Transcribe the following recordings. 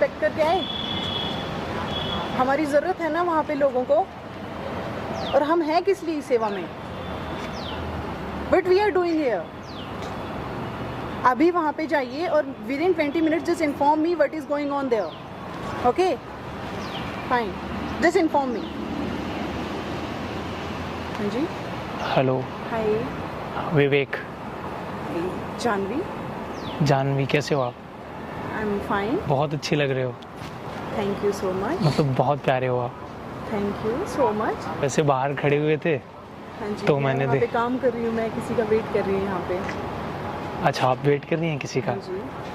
Expect करके आए। हमारी ज़रूरत है ना वहाँ पे लोगों को, और हम हैं किस लिए इस सेवा में। But we are doing here. अभी वहाँ पे जाइए और within 20 minutes just inform me what is going on there. Okay fine, just inform me. हाँ जी, हेलो। हाय। विवेक। जानवी, कैसे हो आप? I am fine. बहुत अच्छी लग रहे हो। Thank you so much. मतलब बहुत प्यारे हो आप। Thank you so much. वैसे बाहर खड़े हुए थे। हाँ जी, तो मैं मैंने वहाँ पे काम कर रही हूँ, मैं किसी का वेट कर रही हूँ यहाँ पे। अच्छा, आप वेट कर रही हैं किसी का? हाँ जी।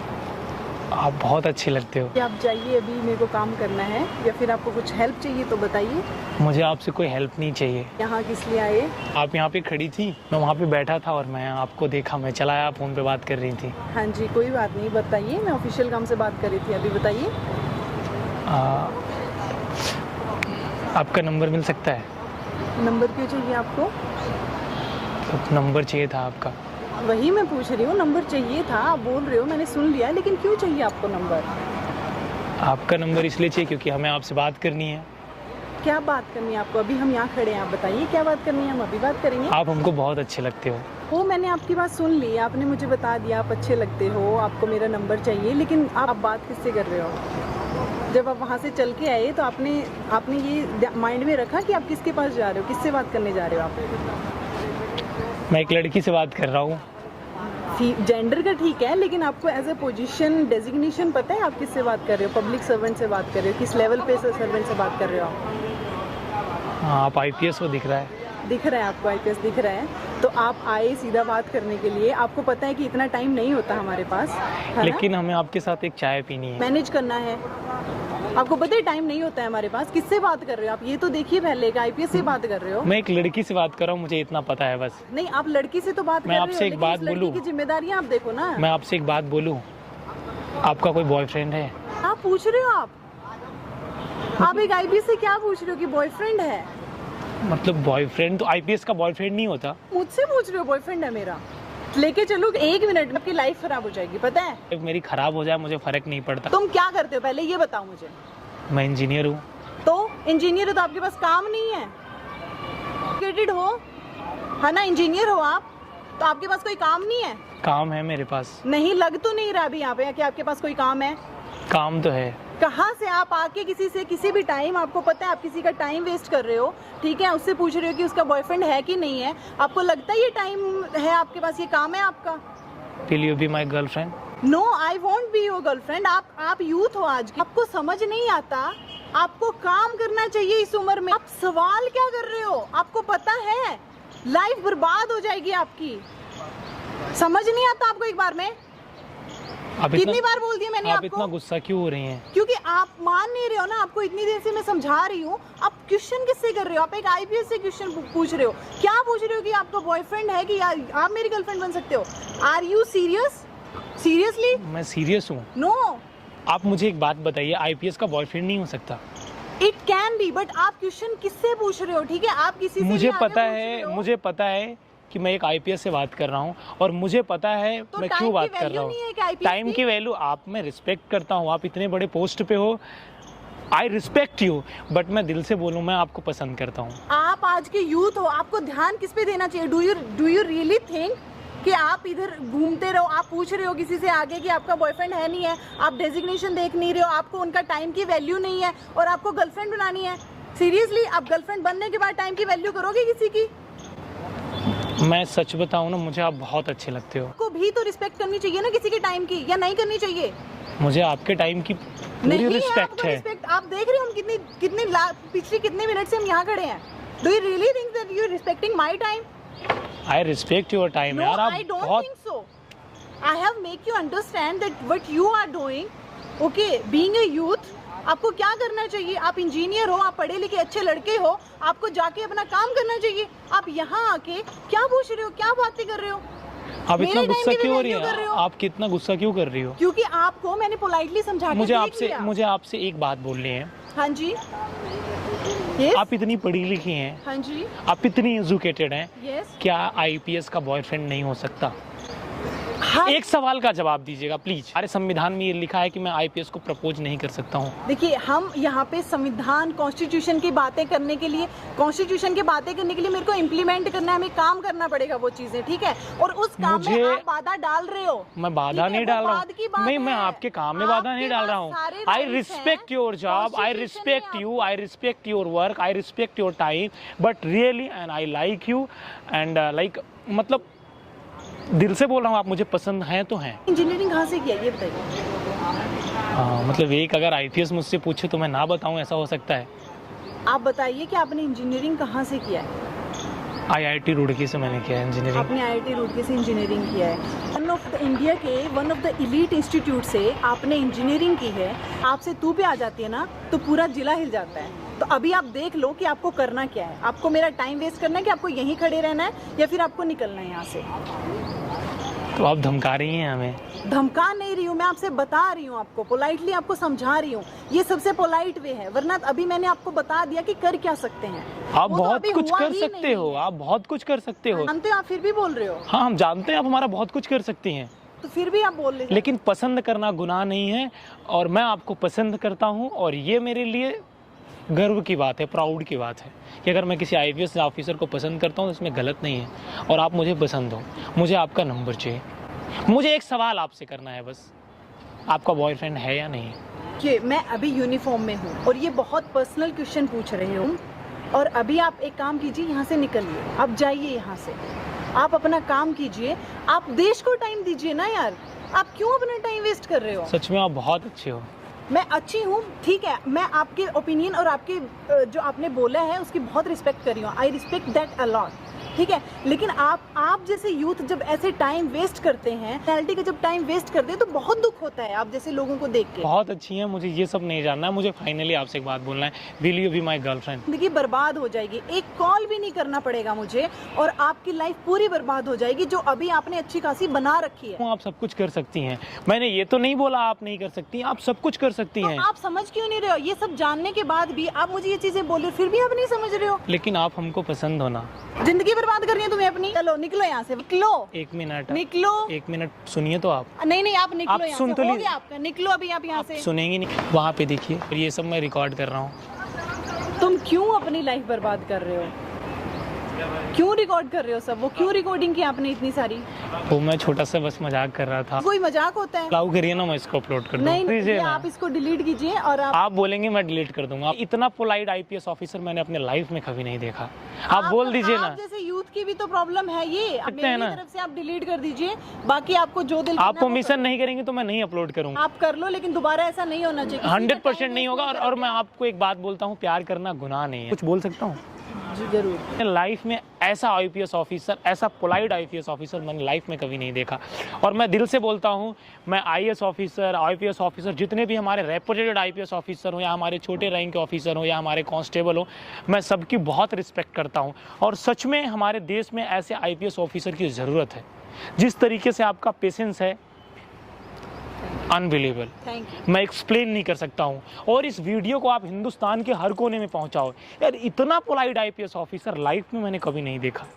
आप बहुत अच्छी लगते हो। आप जाइए, अभी मेरे को काम करना है, या फिर आपको कुछ हेल्प चाहिए तो बताइए। मुझे आपसे कोई हेल्प नहीं चाहिए। यहाँ किस लिए आए? आप यहाँ पे खड़ी थी, मैं वहाँ पे बैठा था और मैं आपको देखा, मैं चला आया, फ़ोन पे बात कर रही थी। हाँ जी, कोई बात नहीं, बताइए। मैं ऑफिशियल काम से बात कर रही थी, अभी बताइए। आपका नंबर मिल सकता है? नंबर क्यों चाहिए आपको? तो नंबर चाहिए था आपका। वही मैं पूछ रही हूँ, नंबर चाहिए था। आप बोल रहे हो, मैंने सुन लिया, लेकिन क्यों चाहिए आपको नंबर? आपका नंबर इसलिए चाहिए क्योंकि हमें आपसे बात करनी है। क्या बात करनी है आपको? अभी हम यहाँ खड़े हैं, आप बताइए क्या बात करनी है, हम अभी बात करेंगे। आप हमको बहुत अच्छे लगते हो। वो मैंने आपकी बात सुन ली, आपने मुझे बता दिया आप अच्छे लगते हो, आपको मेरा नंबर चाहिए, लेकिन आप बात किससे कर रहे हो? जब आप वहाँ से चल के आए तो आपने ये माइंड में रखा कि आप किसके पास जा रहे हो, किससे बात करने जा रहे हो आप? मैं एक लड़की से बात कर रहा हूँ। जेंडर का ठीक है, लेकिन आपको एज ए पोजीशन डेजिग्नेशन पता है आप किससे बात कर रहे हो? पब्लिक सर्वेंट से बात कर रहे हो? किस लेवल पे सर्वेंट से बात कर रहे हो आप? हाँ, आप IPS हो, दिख रहा है। दिख रहा है आपको IPS दिख रहा है, तो आप आए सीधा बात करने के लिए। आपको पता है कि इतना टाइम नहीं होता हमारे पास, लेकिन हमें आपके साथ एक चाय पीनी है, मैनेज करना है। आपको पता है टाइम नहीं होता है हमारे पास। किससे बात कर रहे हो आप? ये तो देखिए पहले, IPS से बात कर रहे हो। मैं एक लड़की से बात कर रहा हूँ, मुझे इतना पता है बस। नहीं, आप लड़की से तो बात कर रहे हो, आपसे एक बात बोलूं? की जिम्मेदारियां आप देखो ना। मैं आपसे एक बात बोलूं? आपका कोई बॉयफ्रेंड है? आप पूछ रहे हो? आप एक IPS से क्या पूछ रहे हो कि बॉयफ्रेंड है? मतलब बॉयफ्रेंड तो IPS का बॉयफ्रेंड नहीं होता। मुझसे पूछ रहे हो बॉयफ्रेंड है मेरा? लेके चलो, 1 मिनट में आपकी लाइफ खराब हो जाएगी, पता है? मेरी खराब हो जाए मुझे फर्क नहीं पड़ता। तुम क्या करते हो पहले ये बताओ मुझे। मैं इंजीनियर हूँ। तो इंजीनियर हो तो आपके पास काम नहीं है? एजुकेटेड हो, है ना? इंजीनियर हो आप, तो आपके पास कोई काम नहीं है? काम है मेरे पास। नहीं, लग तो नहीं रहा अभी यहाँ पे कि आपके पास कोई काम है। काम तो है। कहाँ से आप आके किसी से किसी भी टाइम, आपको पता है आप किसी का टाइम वेस्ट कर रहे हो, ठीक है? उससे पूछ रहे हो कि उसका बॉयफ्रेंड है कि नहीं है। आपको लगता है ये टाइम है आपके पास, ये काम है आपका? Will you be my girlfriend? No, I want be your girlfriend. आप यूथ हो आज की, आपको समझ नहीं आता। आपको काम करना चाहिए इस उम्र में। आप सवाल क्या कर रहे हो? आपको पता है लाइफ बर्बाद हो जाएगी आपकी। समझ नहीं आता आपको एक बार में? कितनी बार बोल दिया मैंने आप आपको? इतना गुस्सा क्यों हो रही हैं? क्योंकि आप मान नहीं रहे हो ना। आपको इतनी देर से मैं समझा रही हूँ, आप क्वेश्चन किससे कर रहे हो? आप एक IPS से क्वेश्चन पूछ रहे हो। क्या पूछ रहे हो कि आपका बॉयफ्रेंड है कि आप मेरी गर्लफ्रेंड बन सकते हो? Are you serious? सीरियसली? मैं सीरियस हूँ। नो। आप मुझे एक बात बताइए, IPS का बॉयफ्रेंड नहीं हो सकता? इट कैन बी, बट आप क्वेश्चन किससे पूछ रहे हो? ठीक है, आप किसी से मुझे भी आगे पता पूछ रहे है, हो। मुझे पता है कि मैं एक IPS से बात कर रहा हूँ, और मुझे पता है तो मैं टाइम क्यों की बात कर वैल्यू रहा नहीं है कि हूँ। IPS टाइम की? की वैल्यू आप, मैं रिस्पेक्ट करता हूँ, आप इतने बड़े पोस्ट पे हो, आई रिस्पेक्ट यू, बट मैं दिल से बोलूँ, मैं आपको पसंद करता हूँ। आप आज के यूथ हो, आपको ध्यान किस पे देना चाहिए? डू यू रियली थिंक कि आप इधर घूमते रहो? आप पूछ रहे हो किसी से आगे कि आपका बॉयफ्रेंड है नहीं है, आप डेजिग्नेशन देख नहीं रहे हो, आपको उनका टाइम की वैल्यू नहीं है, और आपको गर्लफ्रेंड बनानी है? सीरियसली, आप गर्लफ्रेंड बनने के बाद टाइम की वैल्यू करोगे किसी की? मैं सच बताऊँ ना, मुझे आप बहुत अच्छे लगते हो। आपको भी तो रिस्पेक्ट करनी चाहिए ना किसी के टाइम की, या नहीं करनी चाहिए? मुझे आपके टाइम की पूरी नहीं रिस्पेक्ट है। रिस्पेक्ट। आप देख रहे हो हम पिछले कितने मिनट से हम यहाँ खड़े हैं। Do you really think that you are respecting my time? I respect your time यार। आप I don't बहुत think so. I have make you understand that what you are doing, okay, being a youth, आपको क्या करना चाहिए? आप engineer हो, आप पढ़े लिखे अच्छे लड़के हो, आपको जाके अपना काम करना चाहिए। आप यहाँ आके क्या पूछ रहे हो, क्या बातें कर रहे हो? आप इतना मेरे गुस्सा time क्यों में हो रही value कर रहे है? हो? आप कितना गुस्सा क्यों कर रही हो? क्योंकि आपको मैंने पोलाइटली समझा के देख लिया। मुझे आपसे एक बात बोलनी है। हाँ जी। yes? आप इतनी पढ़ी लिखी हैं, हाँ जी। आप इतनी एजुकेटेड हैं, यस। क्या IPS का बॉयफ्रेंड नहीं हो सकता? एक सवाल का जवाब दीजिएगा प्लीज। हमारे संविधान में ये लिखा है कि मैं आईपीएस को प्रपोज नहीं कर सकता हूँ। देखिए, हम यहाँ पे संविधान कॉन्स्टिट्यूशन की बातें करने के लिए, मेरे को इम्प्लीमेंट करना है, हमें काम करना पड़ेगा वो चीजें, ठीक है। और उस काम में आप बाधा डाल रहे हो। मैं बाधा नहीं डाल रहा हूँ, मैं आपके काम में बाधा नहीं डाल रहा हूँ। आई respect your job, I respect you, I respect your work, I respect your time, but really and I like you and like, मतलब दिल से बोल रहा हूँ, आप मुझे पसंद हैं तो हैं। इंजीनियरिंग कहाँ से किया ये बताइए? मतलब एक अगर आईपीएस मुझसे पूछे तो मैं ना बताऊँ, ऐसा हो सकता है? आप बताइए कि आपने इंजीनियरिंग कहाँ से किया है? आईआईटी रुड़की से मैंने किया है इंजीनियरिंग। आपने आईआईटी रुड़की से इंजीनियरिंग किया है। वन ऑफ द इंडिया के one of the elite institute से आपने इंजीनियरिंग की है। आपसे तू पे आ जाती है ना तो पूरा जिला हिल जाता है। तो अभी आप देख लो कि आपको करना क्या है। आपको मेरा टाइम वेस्ट करना है कि आपको यहीं खड़े रहना है या फिर आपको निकलना है यहाँ से? तो आप धमका रही हैं हमें? धमका नहीं रही हूँ, मैं आपसे बता रही हूँ, आपको पोलाइटली आपको समझा रही हूँ। ये सबसे पोलाइट वे है, वरना अभी मैंने आपको बता दिया कि कर क्या सकते हैं। आप बहुत कुछ कर सकते हो, आप बहुत कुछ कर सकते हो। जानते हो, आप फिर भी बोल रहे हो। हाँ, हम जानते हैं आप हमारा बहुत कुछ कर सकती हैं, तो फिर भी आप बोल रहे। लेकिन पसंद करना गुनाह नहीं है और मैं आपको पसंद करता हूँ और ये मेरे लिए गर्व की बात है, प्राउड की बात है कि अगर मैं किसी आईपीएस ऑफिसर को पसंद करता हूँ तो इसमें गलत नहीं है। और आप मुझे पसंद हो, मुझे आपका नंबर चाहिए। मुझे एक सवाल आपसे करना है बस, आपका बॉयफ्रेंड है या नहीं? कि मैं अभी यूनिफॉर्म में हूँ और ये बहुत पर्सनल क्वेश्चन पूछ रहे हो। और अभी आप एक काम कीजिए, यहाँ से निकलिए, आप जाइए यहाँ से, आप अपना काम कीजिए, आप देश को टाइम दीजिए ना यार। आप क्यों अपना टाइम वेस्ट कर रहे हो? सच में आप बहुत अच्छे हो। मैं अच्छी हूँ, ठीक है, मैं आपके ओपिनियन और आपके जो आपने बोला है उसकी बहुत रिस्पेक्ट कर रही हूँ। I respect that a lot, ठीक है। लेकिन आप जैसे यूथ जब ऐसे टाइम वेस्ट करते हैं, रियलिटी का जब टाइम वेस्ट करते हैं तो बहुत दुख होता है आप जैसे लोगों को देख के। बहुत अच्छी है, मुझे ये सब नहीं जानना है। मुझे फाइनली आपसे एक बात बोलना है, will you be my girlfriend? जिंदगी बर्बाद हो जाएगी, एक कॉल भी नहीं करना पड़ेगा मुझे और आपकी लाइफ पूरी बर्बाद हो जाएगी जो अभी आपने अच्छी खासी बना रखी है। आप सब कुछ कर सकती हैं, मैंने ये तो नहीं बोला आप नहीं कर सकती, आप सब कुछ कर सकती हैं। आप समझ क्यों नहीं रहे हो? ये सब जानने के बाद भी आप मुझे ये चीजें बोल रहे हो, फिर भी आप नहीं समझ रहे हो। लेकिन आप हमको पसंद हो ना। जिंदगी बर्बाद करनी है तुम्हें अपनी? चलो निकलो यहाँ से, निकलो। एक मिनट, निकलो। एक मिनट सुनिए तो आप। नहीं आप निकलो, आप यहाँ सुन से। तो हो लीजिए। गया आपका, निकलो अभी आप यहाँ से। सुनेंगी नहीं, वहाँ पे देखिए, ये सब मैं रिकॉर्ड कर रहा हूँ। तुम क्यों अपनी लाइफ बर्बाद कर रहे हो? क्यों रिकॉर्ड कर रहे हो सब? वो क्यों रिकॉर्डिंग की आपने इतनी सारी? वो मैं छोटा सा बस मजाक कर रहा था। कोई मजाक होता है? अलाउ करिए ना, मैं इसको अपलोड कर दूँ। नहीं, आप इसको डिलीट कीजिए और आप बोलेंगे मैं डिलीट कर दूंगा। इतना पोलाइट आईपीएस ऑफिसर मैंने अपने लाइफ में कभी नहीं देखा। आप बोल दीजिए ना। जैसे यूथ की भी तो प्रॉब्लम है ये, मेरी तरफ से आप डिलीट कर दीजिए, बाकी आपको जो दिल। आप परमिशन नहीं करेंगे तो मैं नहीं अपलोड करूंगा। आप कर लो, लेकिन दोबारा ऐसा नहीं होना चाहिए। 100% नहीं होगा। और मैं आपको एक बात बोलता हूँ, प्यार करना गुनाह नहीं है। कुछ बोल सकता हूँ? जी जरूर। लाइफ में ऐसा आईपीएस ऑफिसर, ऐसा पोलाइट आईपीएस ऑफिसर मैंने लाइफ में कभी नहीं देखा। और मैं दिल से बोलता हूँ, मैं आईएएस ऑफिसर, आईपीएस ऑफिसर, जितने भी हमारे रेपुटेड आईपीएस ऑफिसर हो या हमारे छोटे रैंक के ऑफिसर हो या हमारे कांस्टेबल हो, मैं सबकी बहुत रिस्पेक्ट करता हूँ। और सच में हमारे देश में ऐसे आईपीएस ऑफिसर की ज़रूरत है। जिस तरीके से आपका पेशेंस है, अनबिलीवेबल, मैं एक्सप्लेन नहीं कर सकता हूँ। और इस वीडियो को आप हिंदुस्तान के हर कोने में पहुँचाओ यार। इतना पोलाइट आईपीएस ऑफिसर लाइफ में मैंने कभी नहीं देखा।